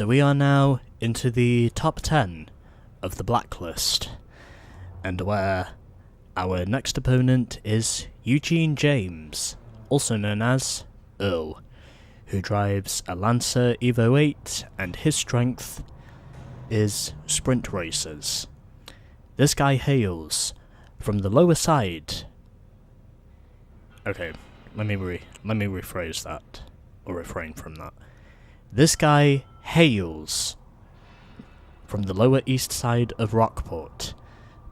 So we are now into the top 10 of the blacklist, and where our next opponent is Eugene James, also known as Earl, who drives a Lancer Evo 8, and his strength is sprint races. This guy hails from the lower side. Okay, let me rephrase that, or refrain from that. This guy hails from the lower east side of Rockport,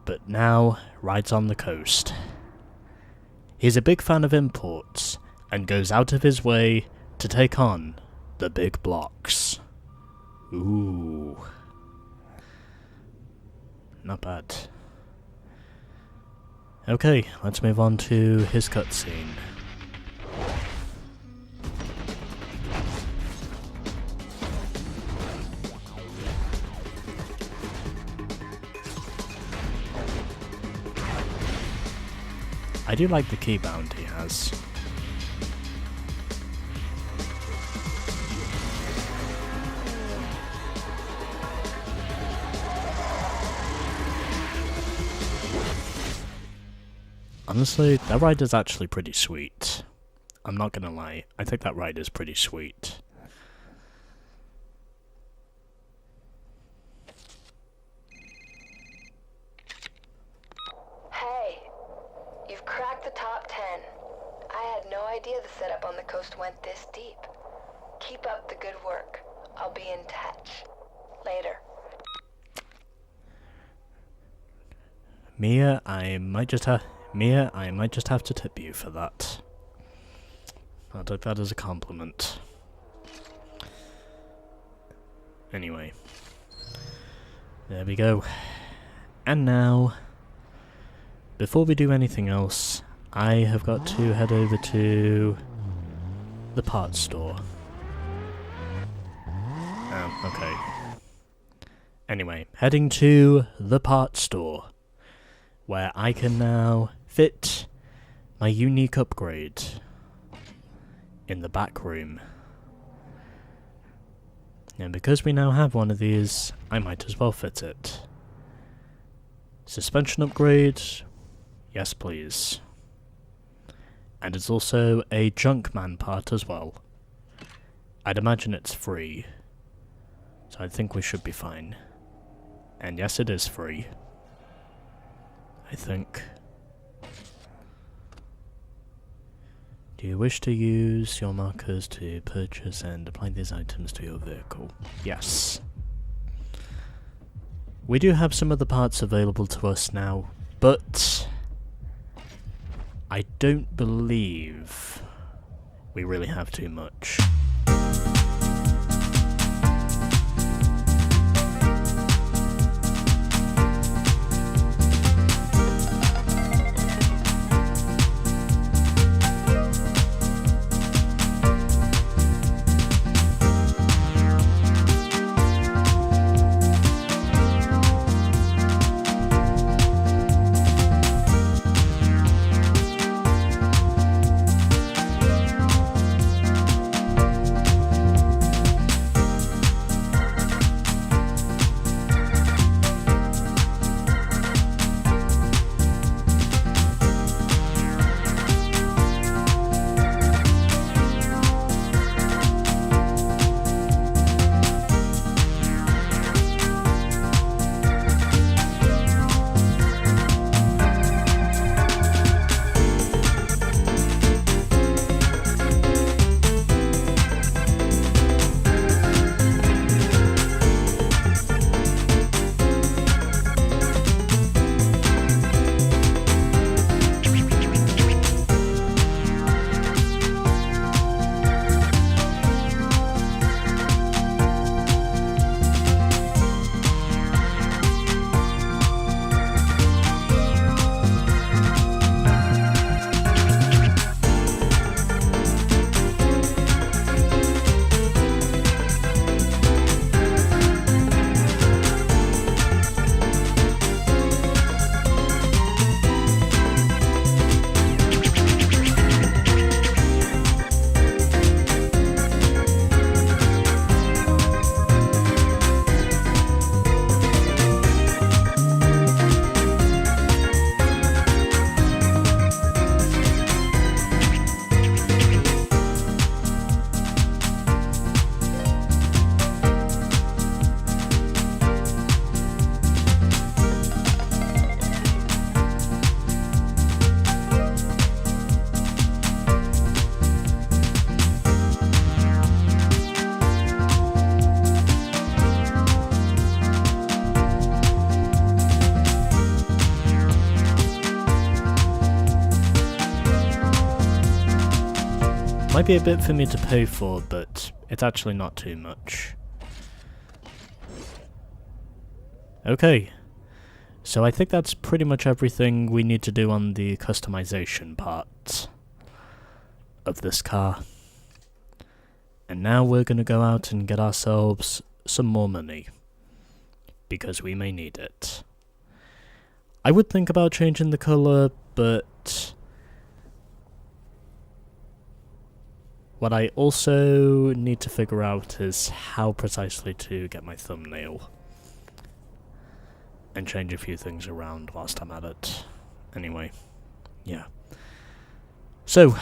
but now rides on the coast. He's a big fan of imports, and goes out of his way to take on the big blocks. Ooh. Not bad. Okay, let's move on to his cutscene. I do like the keybound he has. Honestly, that ride is actually pretty sweet. I'm not gonna lie, I think that ride is pretty sweet. Hey, you've cracked the top 10. I had no idea the setup on the coast went this deep. Keep up the good work. I'll be in touch. Later. Mia, I might just have to tip you for that. I'll take that as a compliment. Anyway. There we go. And now, before we do anything else, I have got to head over to the parts store. Okay. Anyway, heading to the parts store, where I can now fit my unique upgrade in the back room. And because we now have one of these, I might as well fit it. Suspension upgrade? Yes, please. And it's also a Junkman part as well. I'd imagine it's free, so I think we should be fine. And yes, it is free, I think. Do you wish to use your markers to purchase and apply these items to your vehicle? Yes. We do have some other parts available to us now, but I don't believe we really have too much. Might be a bit for me to pay for, but it's actually not too much. Okay, so I think that's pretty much everything we need to do on the customization part of this car. And now we're going to go out and get ourselves some more money, because we may need it. I would think about changing the colour, but what I also need to figure out is how precisely to get my thumbnail. And change a few things around whilst I'm at it. Anyway, yeah. So,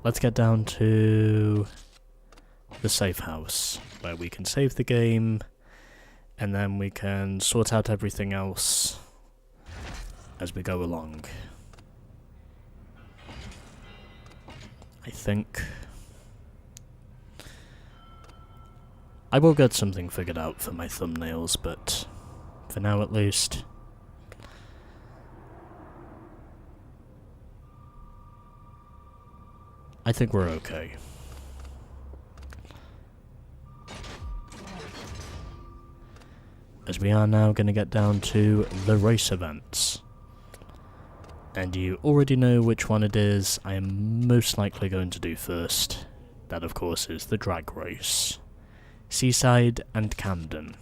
let's get down to the safe house, where we can save the game, and then we can sort out everything else as we go along. I think I will get something figured out for my thumbnails, but for now at least, I think we're okay. As we are now going to get down to the race events. And you already know which one it is I am most likely going to do first. That of course is the drag race. Seaside and Camden.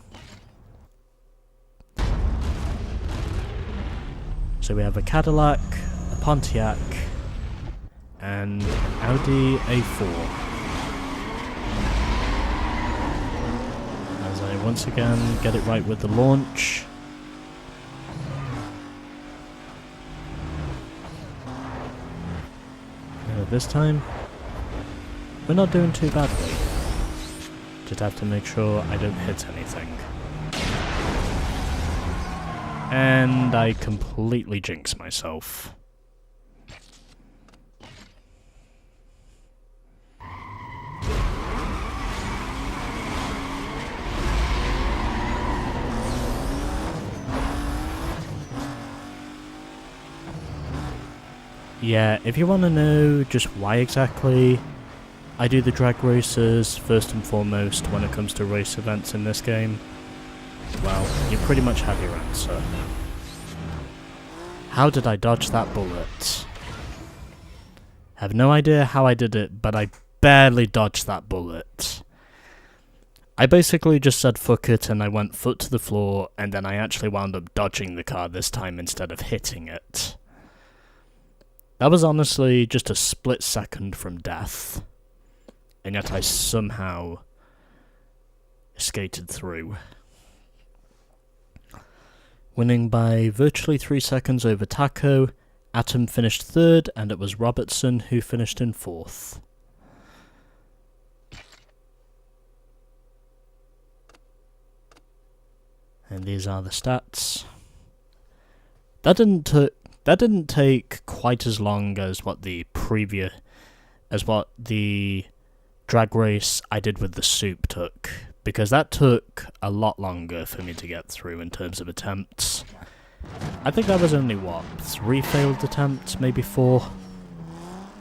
So we have a Cadillac, a Pontiac, and Audi A4. As I once again get it right with the launch. This time, we're not doing too badly. Just have to make sure I don't hit anything. And I completely jinx myself. Yeah, if you want to know just why exactly I do the drag races first and foremost when it comes to race events in this game, well, you pretty much have your answer. How did I dodge that bullet? Have no idea how I did it, but I barely dodged that bullet. I basically just said fuck it and I went foot to the floor, and then I actually wound up dodging the car this time instead of hitting it. That was honestly just a split second from death, and yet I somehow skated through. Winning by virtually 3 seconds over Taco, Atom finished third, and it was Robertson who finished in fourth. And these are the stats. That didn't take quite as long as what the drag race I did with the soup took, because that took a lot longer for me to get through in terms of attempts. I think that was only, 3 failed attempts, maybe 4,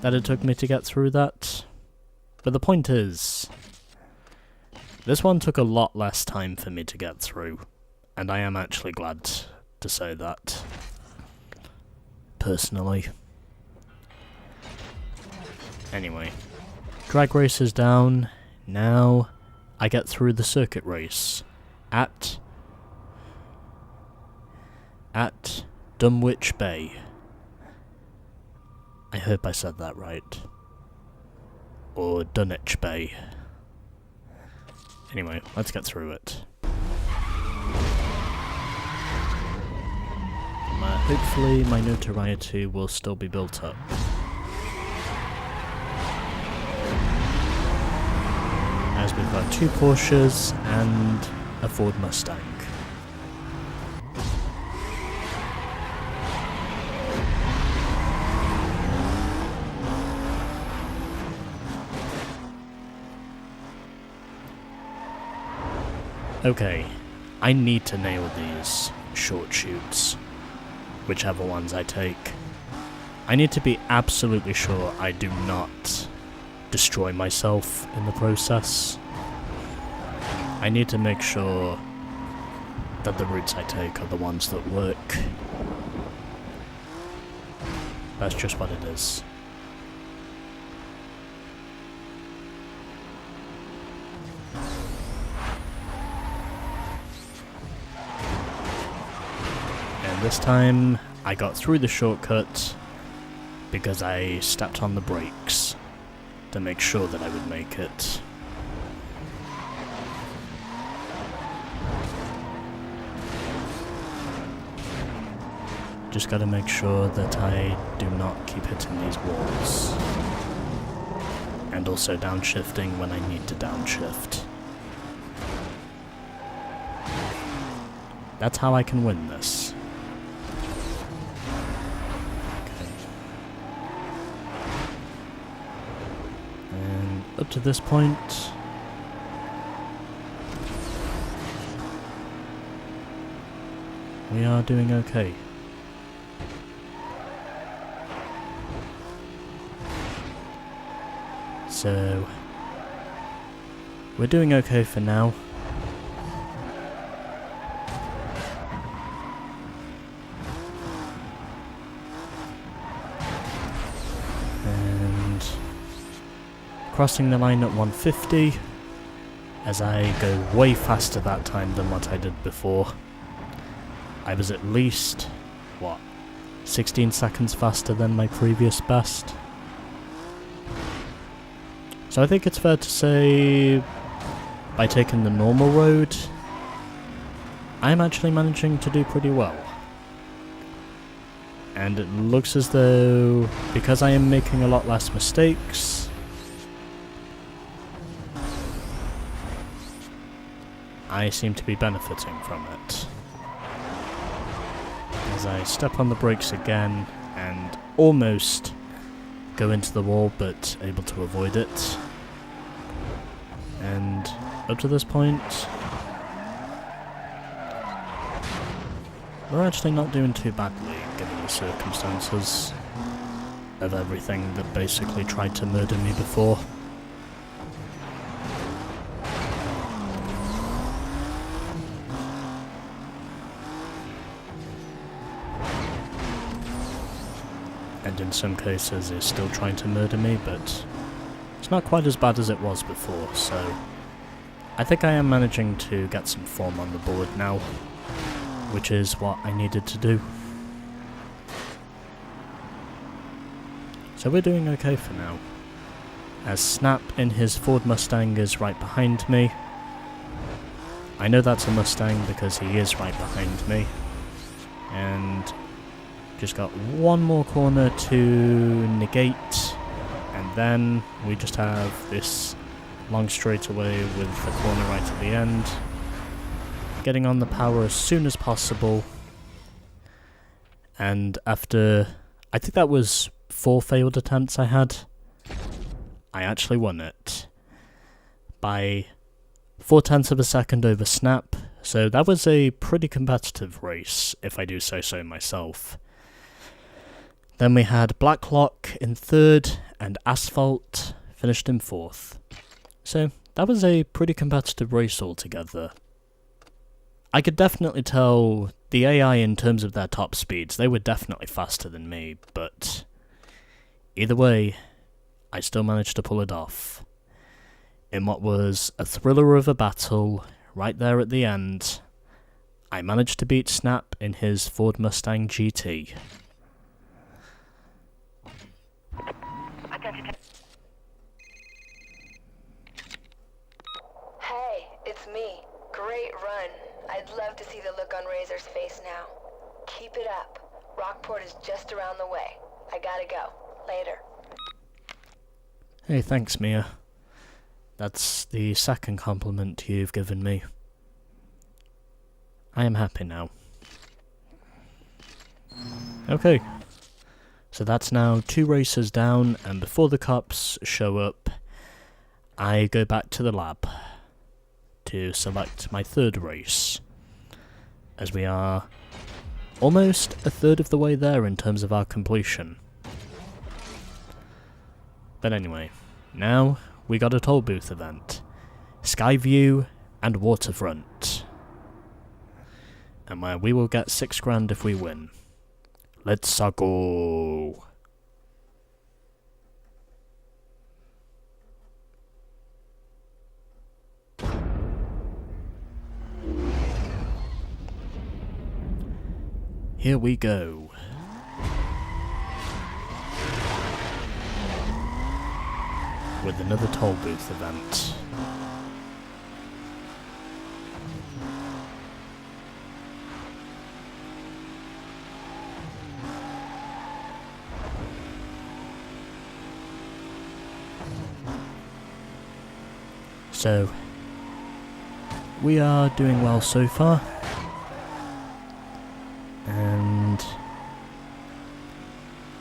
that it took me to get through that. But the point is, this one took a lot less time for me to get through, and I am actually glad to say that. Personally. Anyway, drag race is down. Now I get through the circuit race at Dunwich Bay. I hope I said that right. Or Dunwich Bay. Anyway, let's get through it. Hopefully my notoriety will still be built up. As we've got 2 Porsches and a Ford Mustang. Okay, I need to nail these short shoots, whichever ones I take. I need to be absolutely sure I do not destroy myself in the process. I need to make sure that the routes I take are the ones that work. That's just what it is. And this time, I got through the shortcut because I stepped on the brakes to make sure that I would make it. Just gotta make sure that I do not keep hitting these walls. And also downshifting when I need to downshift. That's how I can win this. Okay. And up to this point, we are doing okay. So, we're doing okay for now. And crossing the line at 150, as I go way faster that time than what I did before. I was at least, what, 16 seconds faster than my previous best. So I think it's fair to say, by taking the normal road, I'm actually managing to do pretty well. And it looks as though, because I am making a lot less mistakes, I seem to be benefiting from it. As I step on the brakes again, and almost go into the wall, but able to avoid it. And up to this point, we're actually not doing too badly, given the circumstances of everything that basically tried to murder me before. And in some cases is still trying to murder me, but it's not quite as bad as it was before, so I think I am managing to get some form on the board now, which is what I needed to do. So we're doing okay for now, as Snap in his Ford Mustang is right behind me. I know that's a Mustang because he is right behind me, and just got one more corner to negate, and then we just have this long straightaway with the corner right at the end. Getting on the power as soon as possible, and after, I think that was 4 failed attempts I had, I actually won it by 0.4 of a second over Snap, so that was a pretty competitive race, if I do say so myself. Then we had Blacklock in 3rd, and Asphalt finished in 4th. So, that was a pretty competitive race altogether. I could definitely tell the AI in terms of their top speeds, they were definitely faster than me, but either way, I still managed to pull it off. In what was a thriller of a battle, right there at the end, I managed to beat Snap in his Ford Mustang GT. Hey, it's me. Great run. I'd love to see the look on Razor's face now. Keep it up. Rockport is just around the way. I gotta go. Later. Hey, thanks, Mia. That's the second compliment you've given me. I am happy now. Okay. So that's now 2 races down, and before the cops show up, I go back to the lab to select my 3rd race, as we are almost a third of the way there in terms of our completion. But anyway, now we got a toll booth event. Skyview and Waterfront. And where we will get 6 grand if we win. Let's go. Here we go. With another toll booth event. So, we are doing well so far. And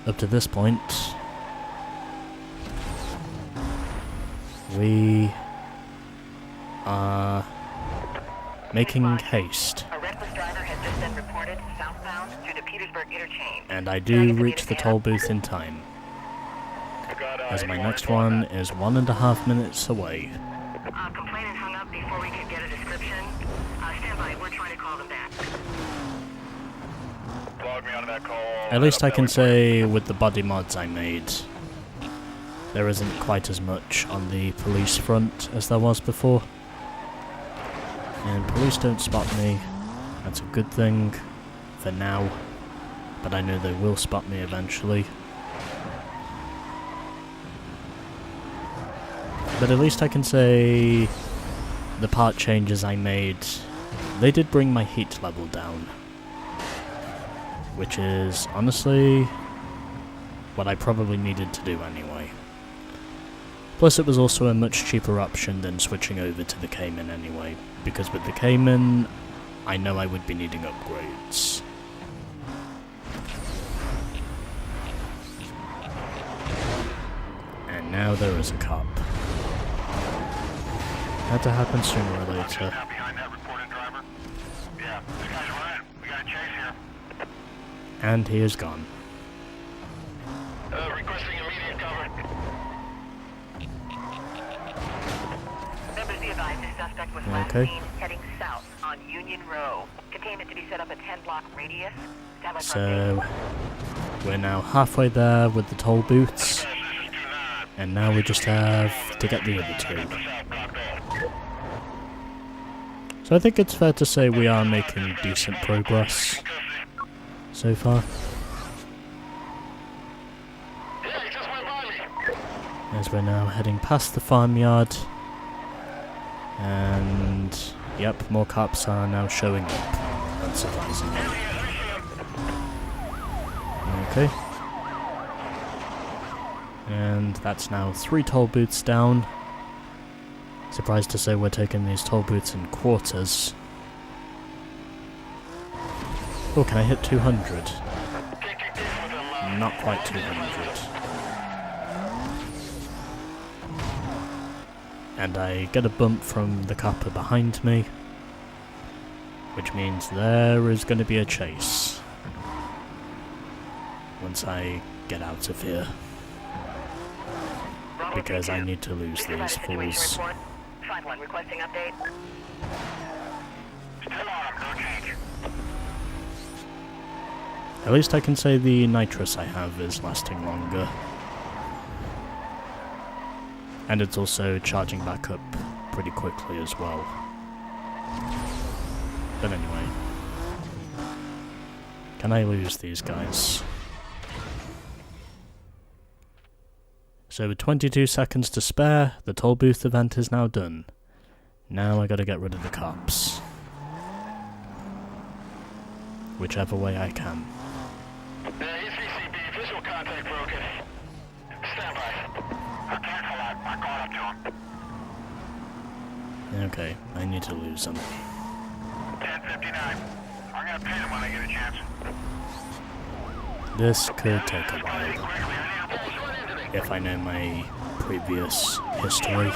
up to this point, we are making haste. A reckless driver has just been reported southbound through the Petersburg interchange. And I do reach the toll booth in time, as my next one is 1.5 minutes away. Complainant hung up before we could get a description. Stand by, we're trying to call them back. Log me onto that call. At least I can say with the body mods I made, there isn't quite as much on the police front as there was before. And police don't spot me. That's a good thing for now, but I know they will spot me eventually. But at least I can say the part changes I made, they did bring my heat level down. Which is honestly what I probably needed to do anyway. Plus it was also a much cheaper option than switching over to the Cayman anyway, because with the Cayman, I know I would be needing upgrades. And now there is a cop. Had to happen sooner or later. Behind that reported driver? Yeah, this guy's running. We got a chase here. And he is gone. Requesting immediate cover. Members be advised this suspect was last seen heading south on Union Row. Containment to be set up a 10-block radius. Stand by for So, we're now halfway there with the toll booths. And now we just have to get the other 2. So I think it's fair to say we are making decent progress so far. As we're now heading past the farmyard. And yep, more cops are now showing up, unsurprisingly. Okay. And that's now 3 toll booths down. Surprised to say we're taking these toll booths in quarters. Oh, can I hit 200? Not quite 200. And I get a bump from the copper behind me, which means there is going to be a chase once I get out of here, because I need to lose these fools. 5-1 requesting update. Still on, no change. At least I can say the nitrous I have is lasting longer. And it's also charging back up pretty quickly as well. But anyway. Can I lose these guys? So with 22 seconds to spare, the toll booth event is now done. Now I gotta get rid of the cops. Whichever way I can. ECCB, visual contact broken. Stand by. I can't collect. I caught up to him. Okay, I need to lose them. 10:59. I'm gonna pin him when I get a chance. This could take a while, if I know my previous history.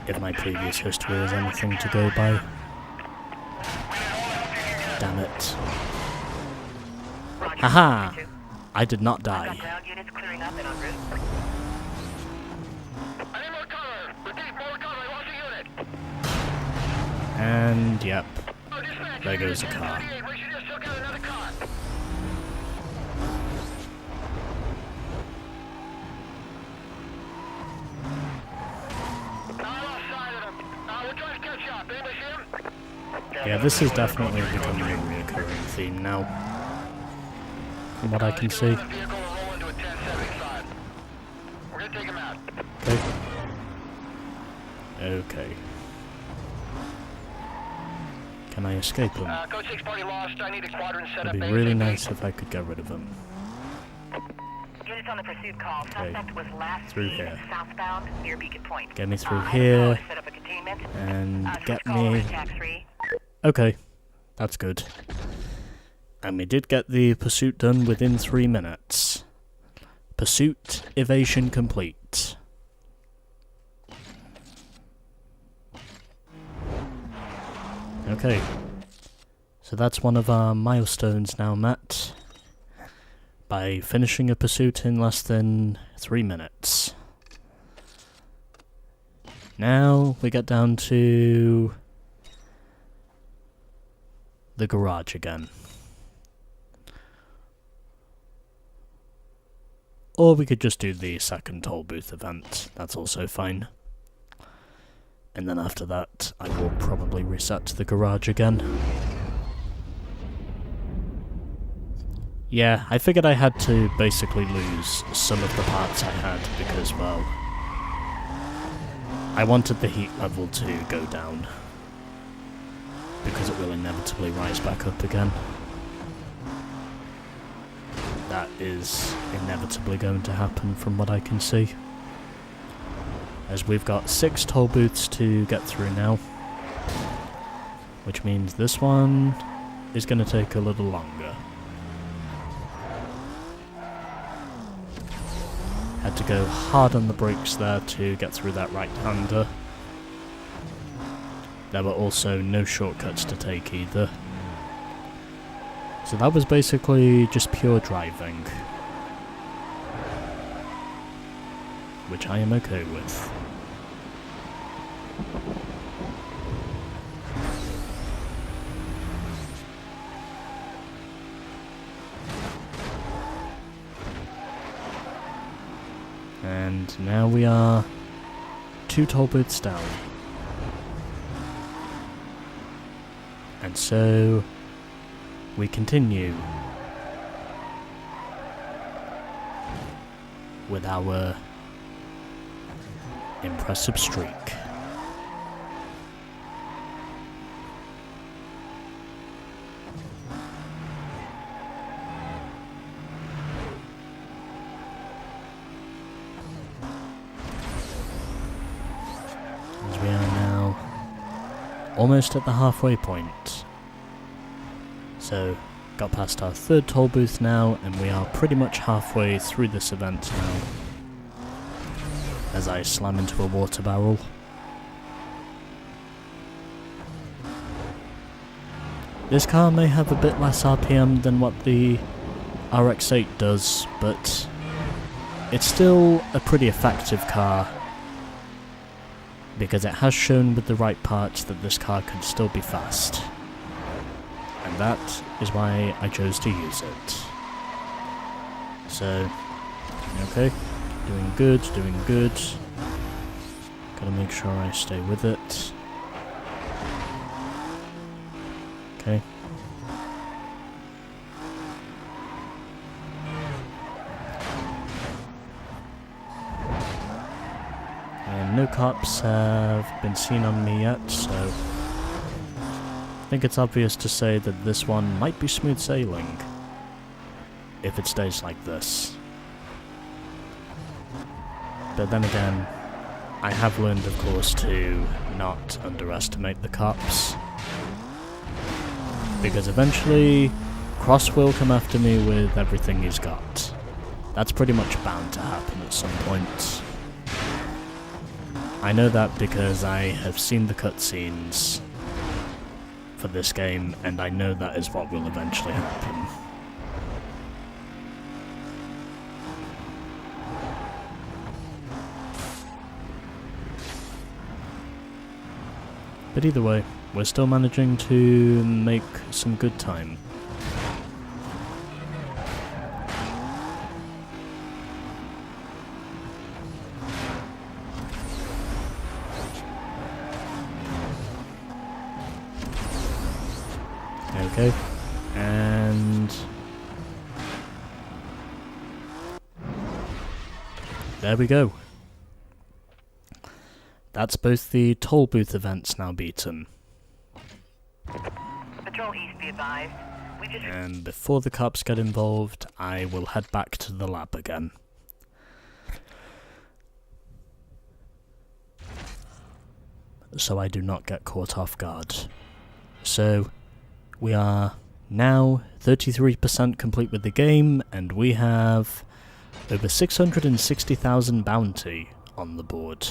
If my previous history is anything to go by. Damn it. Haha! I did not die. Ground units clearing up and en route. I need more cover. Repeat, more cover. I lost a unit. And yep, Oh, dispatch. there goes a car. We should just took out another car. I lost sight of him. We're trying to catch up. Anybody see him? Yeah, this is definitely becoming a recurring theme now, from what I can see. The vehicle will roll into a 1075. We're gonna take him out. Okay. Okay. Can I escape him? Code 6 party lost. I need a squadron set It'd up. be really nice if I could get rid of him. Units on the pursuit call. Okay. Suspect was last Through seen here. southbound near Beacon Point. Get me through I have here, set up a containment. and get Switch call me... to tax-free. Okay, that's good. And we did get the pursuit done within 3 minutes. Pursuit evasion complete. Okay, so that's one of our milestones now met, by finishing a pursuit in less than 3 minutes. Now we get down to the garage again. Or we could just do the second toll booth event, that's also fine. And then after that, I will probably reset to the garage again. Yeah, I figured I had to basically lose some of the parts I had because, well, I wanted the heat level to go down, because it will inevitably rise back up again. That is inevitably going to happen from what I can see. As we've got 6 toll booths to get through now, which means this one is going to take a little longer. Had to go hard on the brakes there to get through that right-hander. There were also no shortcuts to take either. So that was basically just pure driving, which I am okay with. And now we are 2 toll booths down. And so we continue with our impressive streak. As we are now almost at the halfway point. So, got past our 3rd toll booth now, and we are pretty much halfway through this event now. As I slam into a water barrel. This car may have a bit less RPM than what the RX-8 does, but it's still a pretty effective car, because it has shown with the right parts that this car can still be fast. And that is why I chose to use it. So, okay, doing good, doing good. Gotta make sure I stay with it. Okay. And no cops have been seen on me yet, so I think it's obvious to say that this one might be smooth sailing, if it stays like this. But then again, I have learned, of course, to not underestimate the cops, because eventually Cross will come after me with everything he's got. That's pretty much bound to happen at some point. I know that because I have seen the cutscenes for this game, and I know that is what will eventually happen. But either way, we're still managing to make some good time. Okay, and there we go. That's both the toll booth events now beaten. Patrol East, be advised. We just... And before the cops get involved, I will head back to the lab again. So I do not get caught off guard. So, we are now 33% complete with the game, and we have over 660,000 bounty on the board.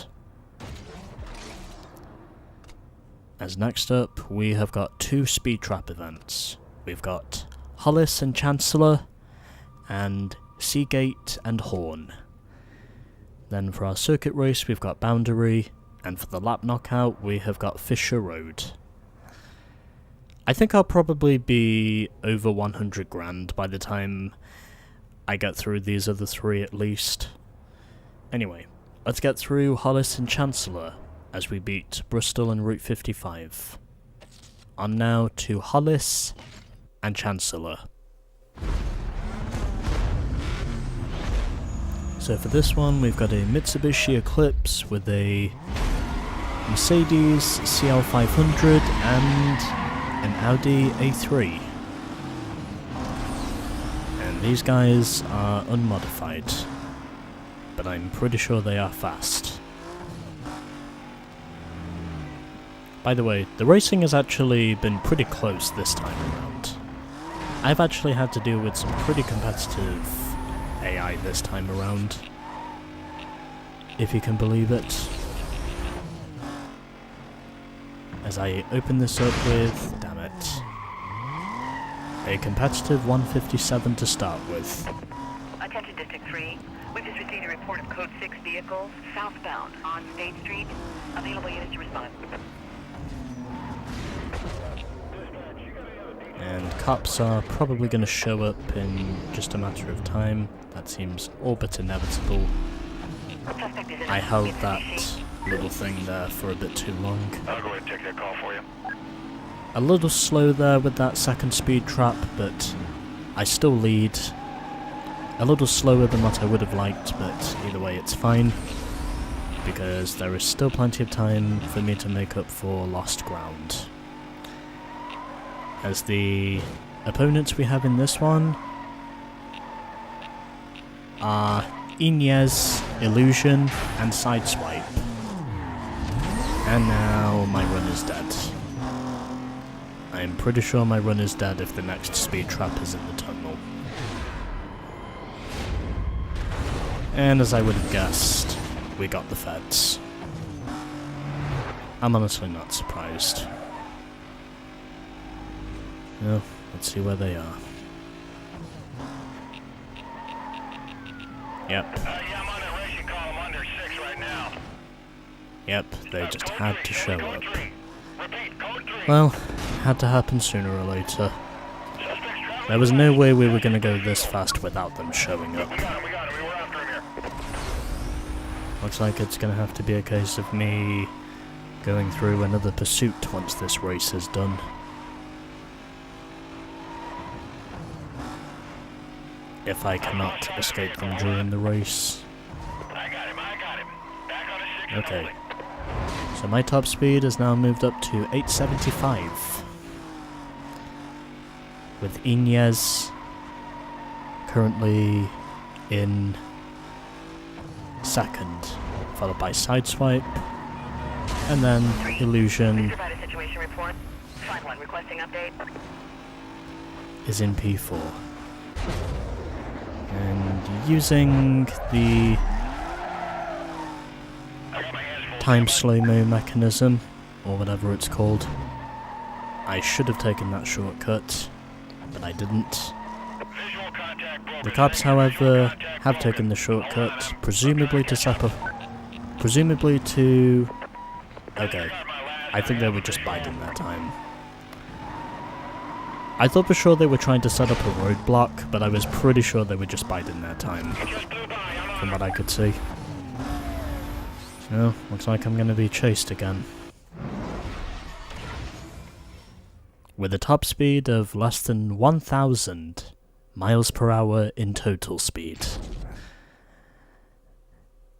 As next up, we have got 2 speed trap events. We've got Hollis and Chancellor, and Seagate and Horn. Then for our circuit race, we've got Boundary, and for the lap knockout, we have got Fisher Road. I think I'll probably be over 100 grand by the time I get through these other 3 at least. Anyway, let's get through Hollis and Chancellor as we beat Bristol and Route 55. On now to Hollis and Chancellor. So for this one, we've got a Mitsubishi Eclipse with a Mercedes CL500 and an Audi A3. And these guys are unmodified, but I'm pretty sure they are fast. By the way, the racing has actually been pretty close this time around. I've actually had to deal with some pretty competitive AI this time around, if you can believe it. As I open this up with, damn it, a competitive 157 to start with. Attention District 3. We've just received a report of Code 6 vehicles southbound on State Street. Available units to respond. And cops are probably going to show up in just a matter of time. That seems all but inevitable. I held that little thing there for a bit too long. I'll go ahead and take that call for you. A little slow there with that second speed trap, but I still lead. A little slower than what I would have liked, but either way it's fine, because there is still plenty of time for me to make up for lost ground. As the opponents we have in this one are Inez, Illusion, and Sideswipe. And now my run is dead. I am pretty sure my run is dead if the next speed trap is in the tunnel. And as I would have guessed, we got the feds. I'm honestly not surprised. Well, let's see where they are. Yep. Yeah, I'm on that racing column under 6 right now. Yep, they just had to show up. Code 3. Repeat, code 3. Well, had to happen sooner or later. There was no way we were going to go this fast without them showing up. We got him, we were after him here. Looks like it's going to have to be a case of me going through another pursuit once this race is done. If I cannot escape them during the race. I got him. Back on the 6. Okay. So my top speed has now moved up to 875. With Inez currently in second, followed by Sideswipe, and then Illusion Provide a situation report. Find one requesting update. is in P4. And using the time slow-mo mechanism, or whatever it's called, I should have taken that shortcut, but I didn't. The cops, however, have taken the shortcut, presumably to set up... Presumably to... Okay. I think they were just biding their time. I thought for sure they were trying to set up a roadblock, but I was pretty sure they were just biding their time, from what I could see. Oh, looks like I'm gonna be chased again. With a top speed of less than 1,000 miles per hour in total speed.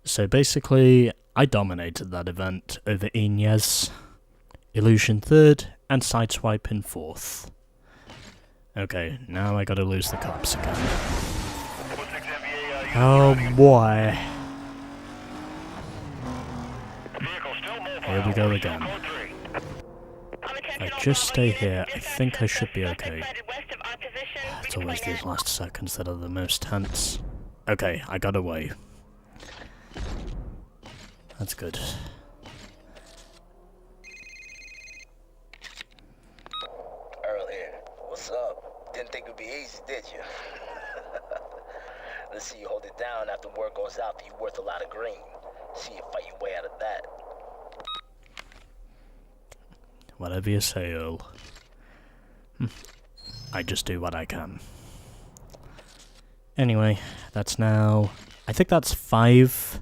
So basically, I dominated that event over Inez, Illusion 3rd, and Sideswipe in 4th. Okay, now I gotta lose the cops again. Oh boy. Here we go again. If I just stay here, I think I should be okay. It's always these last seconds that are the most tense. Okay, I got away. That's good. Earl here. What's up? Didn't think it'd be easy, did you? Let's see you hold it down after word goes out that you're worth a lot of green. See you fight your way out of that. Whatever you say, Earl. I just do what I can. Anyway, that's now... I think that's 5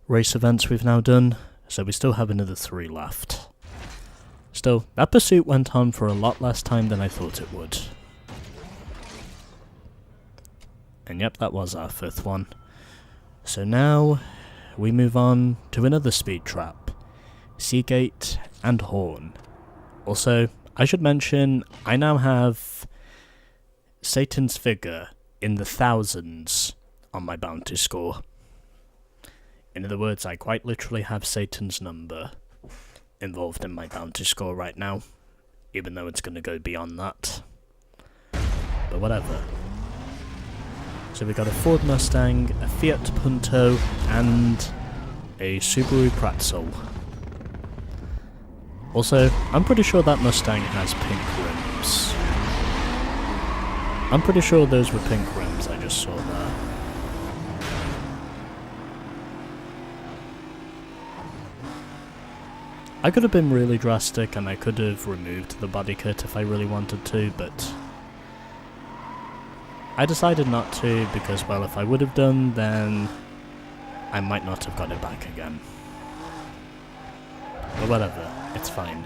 race events we've now done, so we still have another 3 left. Still, that pursuit went on for a lot less time than I thought it would. And yep, that was our 5th one. So now, we move on to another speed trap. Seagate and Horn. Also, I should mention, I now have Satan's figure in the thousands on my bounty score. In other words, I quite literally have Satan's number involved in my bounty score right now, even though it's going to go beyond that. But whatever. So we got a Ford Mustang, a Fiat Punto, and a Subaru Pretzel. Also, I'm pretty sure that Mustang has pink rims. I'm pretty sure those were pink rims I just saw there. I could have been really drastic and I could have removed the body kit if I really wanted to, but I decided not to because, well, if I would have done, then I might not have got it back again. But whatever, it's fine.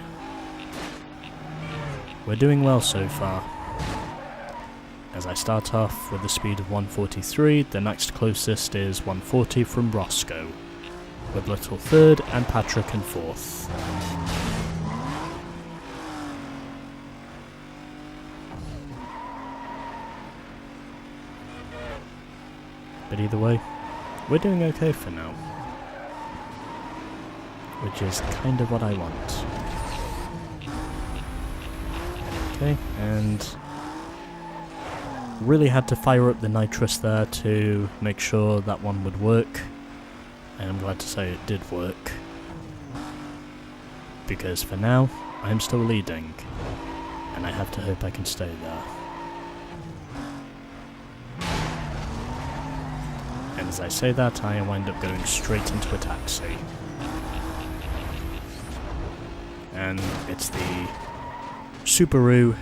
We're doing well so far. As I start off with a speed of 143, the next closest is 140 from Roscoe, with Little 3rd and Patrick in 4th. But either way, we're doing okay for now. Which is kind of what I want. Okay, and really had to fire up the nitrous there to make sure that one would work. And I'm glad to say it did work. Because for now, I'm still leading. And I have to hope I can stay there. And as I say that, I wind up going straight into a taxi. And it's the Subaru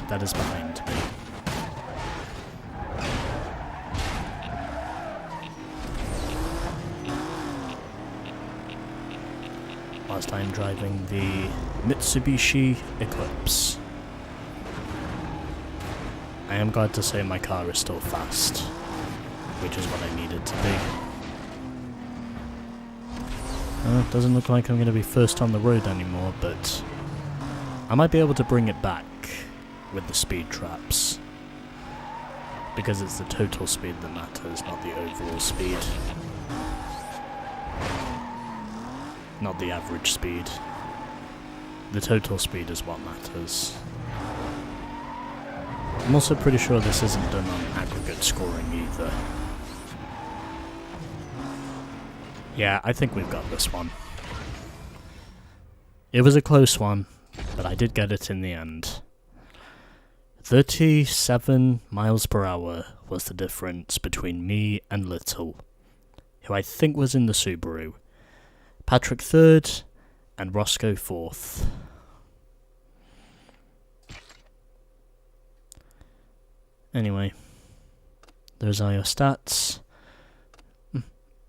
that is behind me. Whilst I'm driving the Mitsubishi Eclipse. I am glad to say my car is still fast, which is what I needed to be. Doesn't look like I'm going to be first on the road anymore, but I might be able to bring it back with the speed traps. Because it's the total speed that matters, not the overall speed. Not the average speed. The total speed is what matters. I'm also pretty sure this isn't done on aggregate scoring either. Yeah, I think we've got this one. It was a close one, but I did get it in the end. 37 miles per hour was the difference between me and Little, who I think was in the Subaru. Patrick 3rd, and Roscoe 4th. Anyway, those are your stats.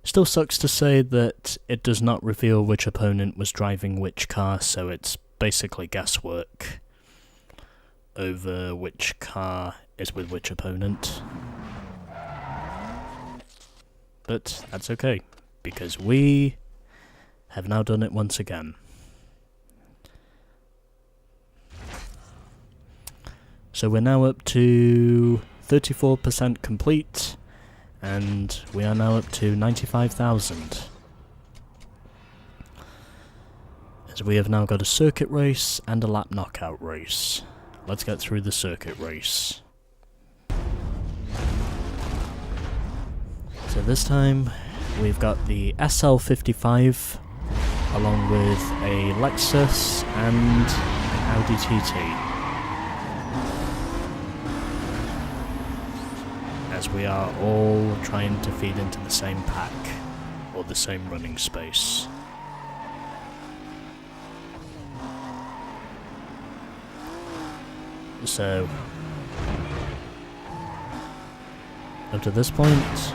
Still sucks to say that it does not reveal which opponent was driving which car, so it's basically guesswork over which car is with which opponent. But that's okay, because we have now done it once again. So we're now up to 34% complete, and we are now up to 95,000. As we have now got a circuit race and a lap knockout race. Let's get through the circuit race. So this time we've got the SL55 along with a Lexus and an Audi TT. As we are all trying to feed into the same pack, or the same running space. So, up to this point,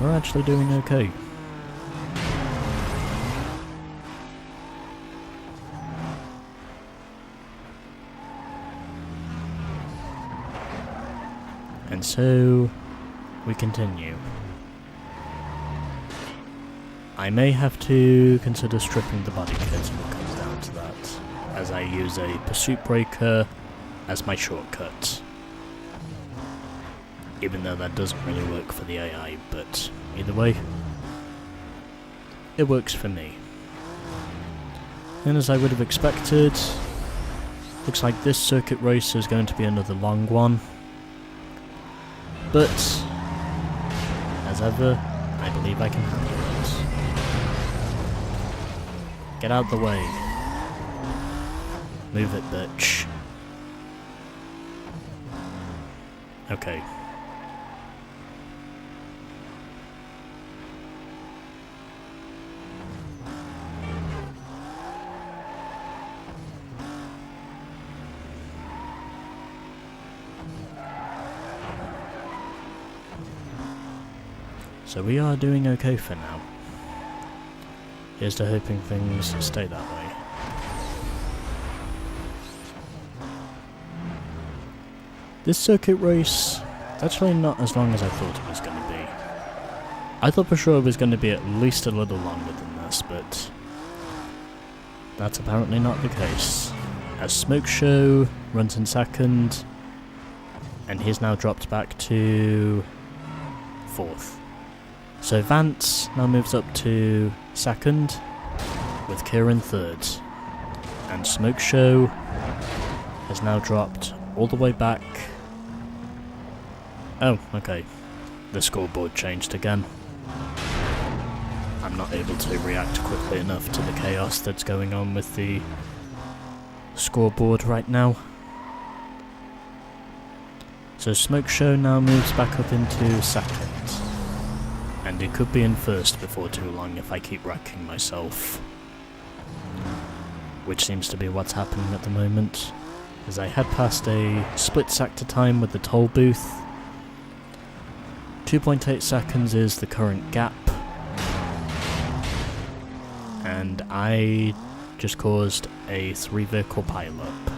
we're actually doing okay. And so, we continue. I may have to consider stripping the body kit if it comes down to that, as I use a pursuit breaker as my shortcut. Even though that doesn't really work for the AI, but either way, it works for me. And as I would have expected, looks like this circuit race is going to be another long one. But, as ever, I believe I can handle it. Get out the way. Move it, bitch. Okay. So we are doing okay for now. Here's to hoping things stay that way. This circuit race is actually not as long as I thought it was going to be. I thought for sure it was going to be at least a little longer than this, but that's apparently not the case. As Smoke Show runs in second, and he's now dropped back to 4th. So Vance now moves up to second, with Kieran 3rd. And Smoke Show has now dropped all the way back. Oh, okay. The scoreboard changed again. I'm not able to react quickly enough to the chaos that's going on with the scoreboard right now. So Smoke Show now moves back up into second. And it could be in first before too long if I keep wrecking myself. Which seems to be what's happening at the moment. As I head past a split sector time with the toll booth. 2.8 seconds is the current gap. And I just caused a 3-vehicle pileup.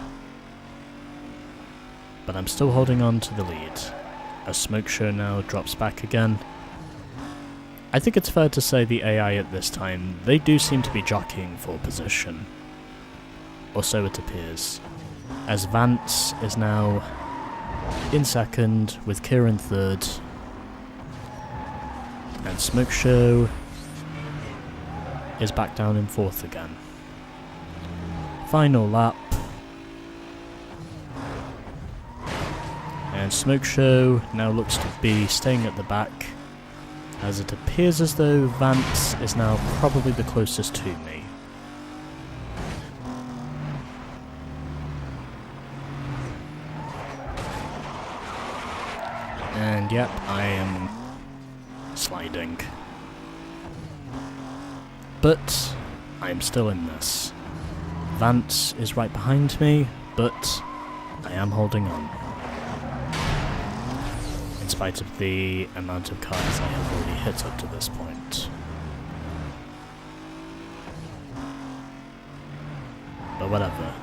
But I'm still holding on to the lead. As Smoke Show now drops back again. I think it's fair to say the AI at this time, they do seem to be jockeying for position. Or so it appears. As Vance is now in second, with Kieran 3rd. And Smoke Show is back down in 4th again. Final lap. And Smoke Show now looks to be staying at the back, as it appears as though Vance is now probably the closest to me. And yep, I am sliding. But I am still in this. Vance is right behind me, but I am holding on. In spite of the amount of cars I have already hit up to this point. But whatever.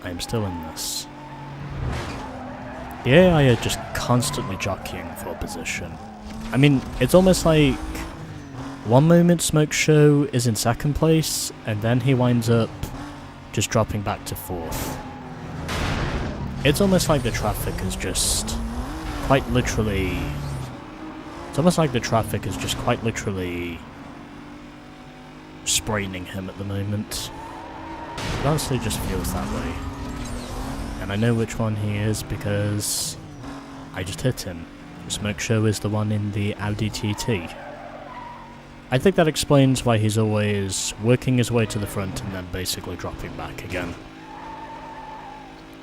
I am still in this. The AI are just constantly jockeying for position. I mean, it's almost like one moment Smoke Show is in second place, and then he winds up just dropping back to fourth. It's almost like the traffic is just quite literally... It's almost like the traffic is just quite literally spraining him at the moment. It honestly just feels that way. And I know which one he is because I just hit him. Smoke Show is the one in the Audi TT. I think that explains why he's always working his way to the front and then basically dropping back again.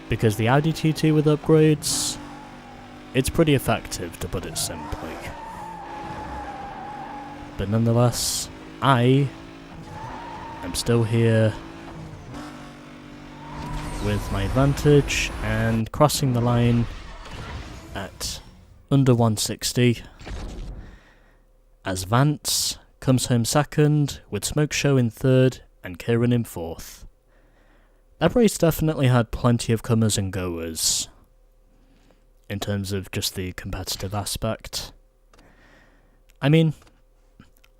Because the Audi TT with upgrades, it's pretty effective, to put it simply. But nonetheless, I am still here with my advantage and crossing the line at under 160 as Vance comes home second with Smoke Show in third and Kieran in fourth. That race definitely had plenty of comers and goers in terms of just the competitive aspect. I mean,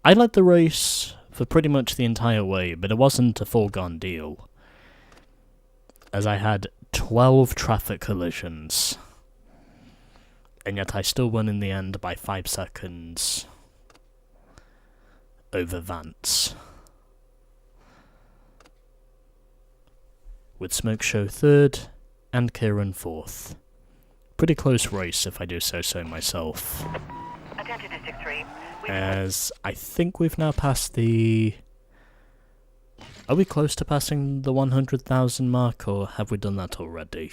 I led the race for pretty much the entire way, but it wasn't a foregone deal, as I had 12 traffic collisions, and yet I still won in the end by 5 seconds over Vance. With Smoke Show third and Kieran fourth. Pretty close race if I do say so myself. Attention District 3. As I think we've now passed the... Are we close to passing the 100,000 mark, or have we done that already?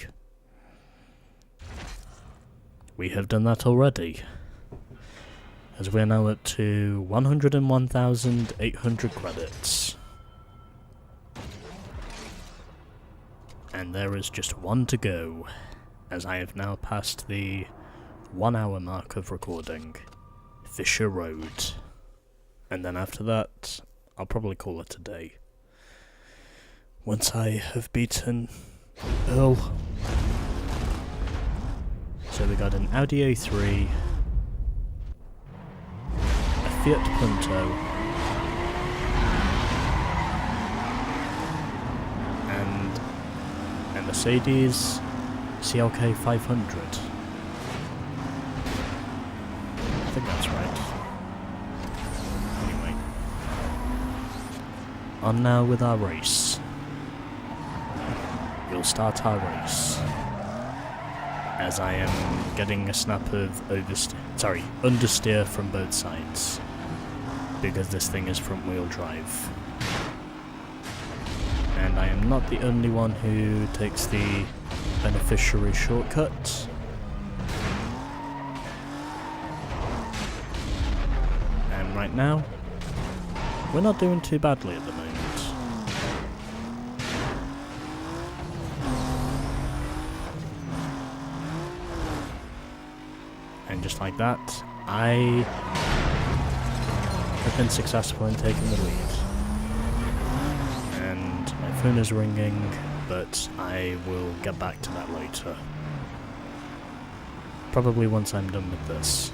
We have done that already, as we're now up to 101,800 credits. And there is just one to go, as I have now passed the 1 hour mark of recording, Fisher Road. And then after that, I'll probably call it a day. Once I have beaten Earl. So we got an Audi A3, a Fiat Punto, and a Mercedes CLK 500. I think that's right. Anyway. On now with our race. We'll start our race. As I am getting a snap of understeer from both sides, because this thing is front wheel drive. And I am not the only one who takes the beneficiary shortcut. And right now, we're not doing too badly at the moment. And just like that, I have been successful in taking the lead. And my phone is ringing, but I will get back to that later. Probably once I'm done with this.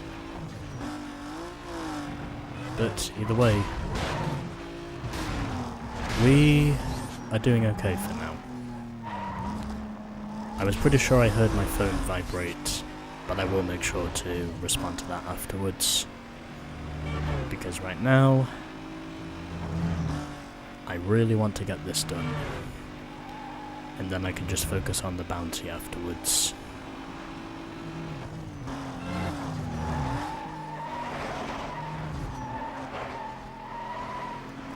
But either way, we are doing okay for now. I was pretty sure I heard my phone vibrate, but I will make sure to respond to that afterwards. Because right now, I really want to get this done. And then I can just focus on the bounty afterwards.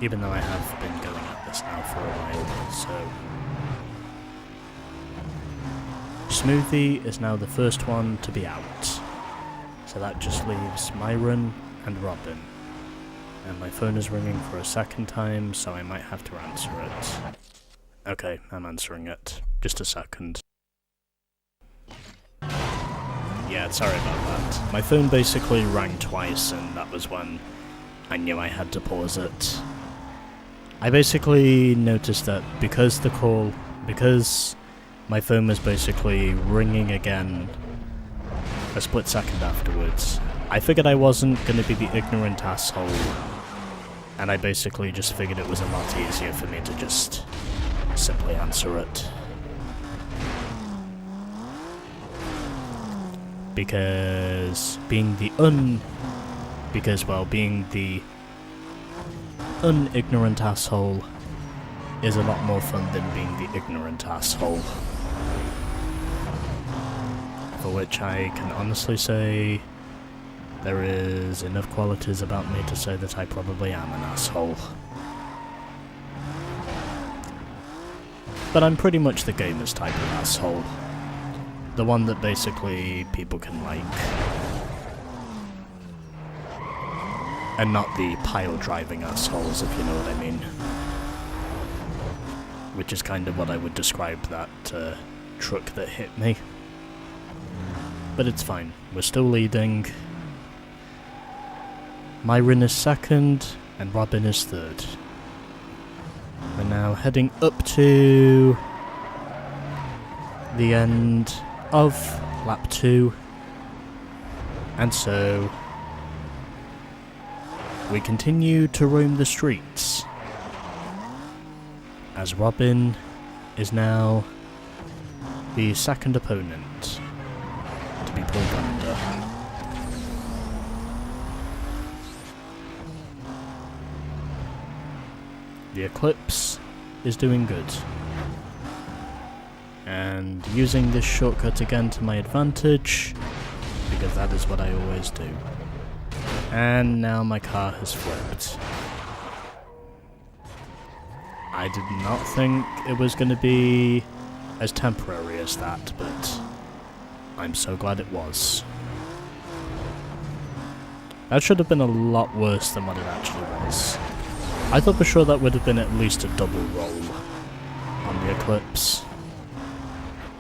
Even though I have been going at this now for a while, so... Smoothie is now the first one to be out, so that just leaves Myron and Robin. And my phone is ringing for a second time, so I might have to answer it. Okay, I'm answering it. Just a second. Yeah, sorry about that. My phone basically rang twice, and that was when I knew I had to pause it. I basically noticed that because my phone was basically ringing again a split second afterwards, I figured I wasn't going to be the ignorant asshole, and I basically just figured it was a lot easier for me to just simply answer it. Because being the unignorant asshole is a lot more fun than being the ignorant asshole. For which I can honestly say there is enough qualities about me to say that I probably am an asshole. But I'm pretty much the gamer's type of asshole. The one that basically people can like. And not the pile-driving assholes, if you know what I mean. Which is kind of what I would describe that truck that hit me. But it's fine, we're still leading. Myron is second, and Robin is third. We're now heading up to the end of lap 2, and so we continue to roam the streets, as Robin is now the second opponent to be pulled under. The Eclipse is doing good, and using this shortcut again to my advantage, because that is what I always do. And now my car has flipped. I did not think it was going to be as temporary as that, but I'm so glad it was. That should have been a lot worse than what it actually was. I thought for sure that would have been at least a double roll on the Eclipse.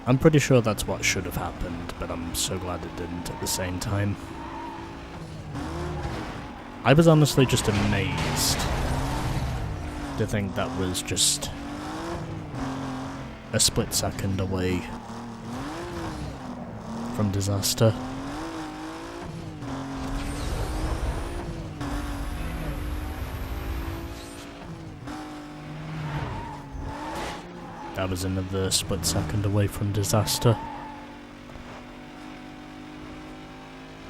I'm pretty sure that's what should have happened, but I'm so glad it didn't at the same time. I was honestly just amazed to think that was just a split second away from disaster. That was another split second away from disaster.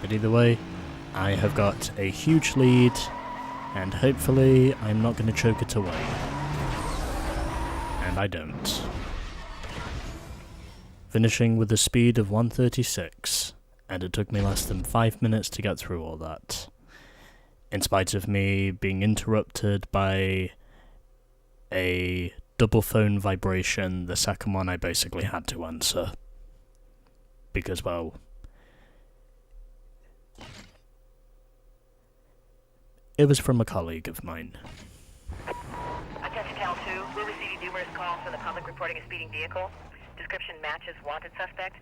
But either way, I have got a huge lead, and hopefully I'm not going to choke it away. And I don't. Finishing with a speed of 136, and it took me less than 5 minutes to get through all that. In spite of me being interrupted by a double phone vibration, the second one I basically had to answer. Because, well, it was from a colleague of mine. Attention Town 2, we're receiving numerous calls from the public reporting a speeding vehicle. Description matches wanted suspect.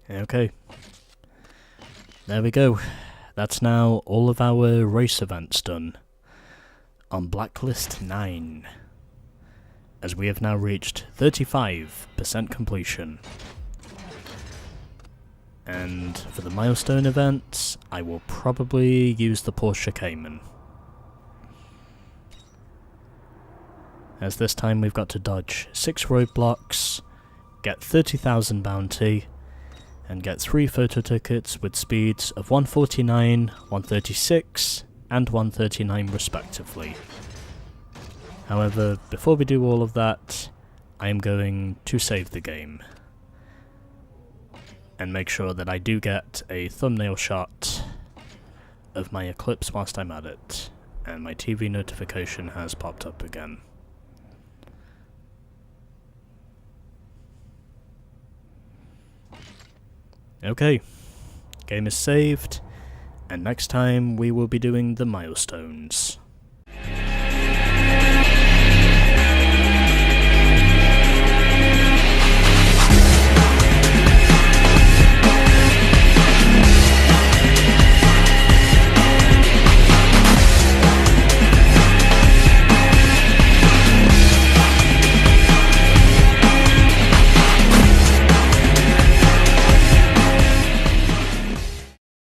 Okay. There we go. That's now all of our race events done on Blacklist 9. As we have now reached 35% completion. And for the milestone events, I will probably use the Porsche Cayman. As this time we've got to dodge 6 roadblocks, get 30,000 bounty, and get 3 photo tickets with speeds of 149, 136, and 139 respectively. However, before we do all of that, I am going to save the game. And make sure that I do get a thumbnail shot of my Eclipse whilst I'm at it. And my TV notification has popped up again. Okay, game is saved, And next time we will be doing the milestones.